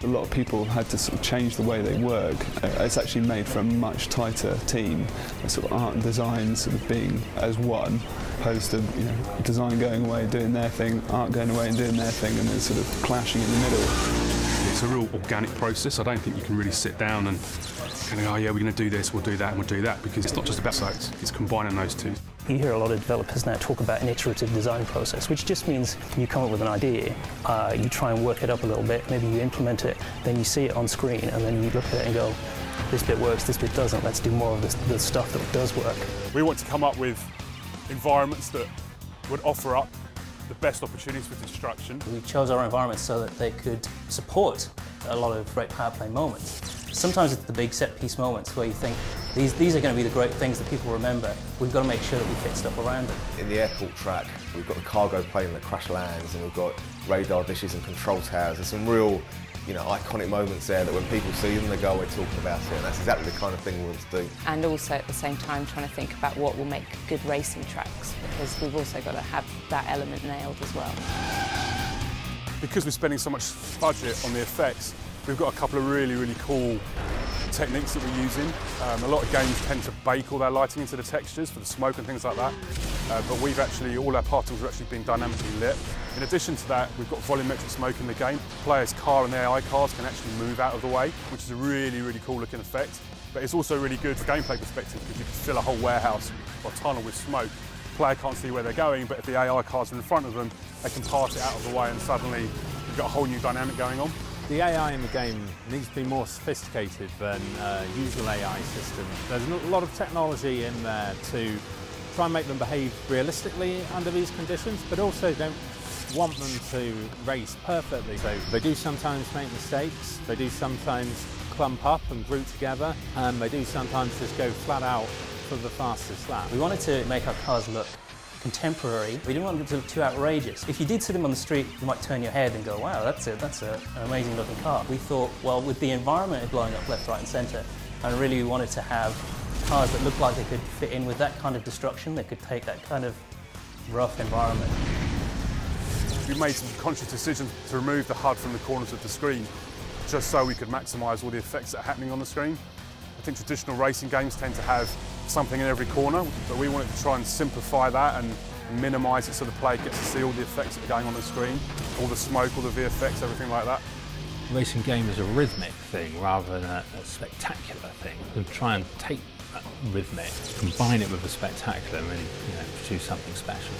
A lot of people had to sort of change the way they work. It's actually made for a much tighter team. Sort of art and design sort of being as one, opposed to design going away, doing their thing, art going away and doing their thing, and then sort of clashing in the middle. It's a real organic process. I don't think you can really sit down and go, oh yeah, we're going to do this, we'll do that, and we'll do that, because it's not just about sites, it's combining those two. You hear a lot of developers now talk about an iterative design process, which just means you come up with an idea, you try and work it up a little bit, maybe you implement it, then you see it on screen, and then you look at it and go, this bit works, this bit doesn't, let's do more of the stuff that does work. We want to come up with environments that would offer up the best opportunities for destruction. We chose our environments so that they could support a lot of great power play moments. Sometimes it's the big set-piece moments where you think, these are going to be the great things that people remember. We've got to make sure that we fit stuff around it. In the airport track, we've got the cargo plane that crash lands, and we've got radar dishes and control towers. There's some real, iconic moments there that when people see them, they go away talking about it, and that's exactly the kind of thing we want to do. And also at the same time trying to think about what will make good racing tracks, because we've also got to have that element nailed as well. Because we're spending so much budget on the effects, we've got a couple of really, really cool techniques that we're using. A lot of games tend to bake all their lighting into the textures for the smoke and things like that. But all our particles are actually being dynamically lit. In addition to that, we've got volumetric smoke in the game. Players' car and their AI cars can actually move out of the way, which is a really, really cool looking effect. But it's also really good from a gameplay perspective, because you can fill a whole warehouse or tunnel with smoke. The player can't see where they're going, but if the AI cars are in front of them, they can part it out of the way, and suddenly you've got a whole new dynamic going on. The AI in the game needs to be more sophisticated than usual AI systems. There's a lot of technology in there to try and make them behave realistically under these conditions, but also don't want them to race perfectly. So they do sometimes make mistakes, they do sometimes clump up and group together, and they do sometimes just go flat out for the fastest lap. We wanted to make our cars look contemporary. We didn't want them to look too outrageous. If you did see them on the street, you might turn your head and go, wow, that's an amazing looking car. We thought, well, with the environment blowing up left, right and centre, and really we wanted to have cars that looked like they could fit in with that kind of destruction, they could take that kind of rough environment. We made some conscious decisions to remove the HUD from the corners of the screen, just so we could maximise all the effects that are happening on the screen. I think traditional racing games tend to have something in every corner, but we wanted to try and simplify that and minimise it so the player gets to see all the effects that are going on the screen, all the smoke, all the VFX, everything like that. Racing game is a rhythmic thing rather than a spectacular thing. And try and take that rhythmic, combine it with a spectacular, and really produce something special.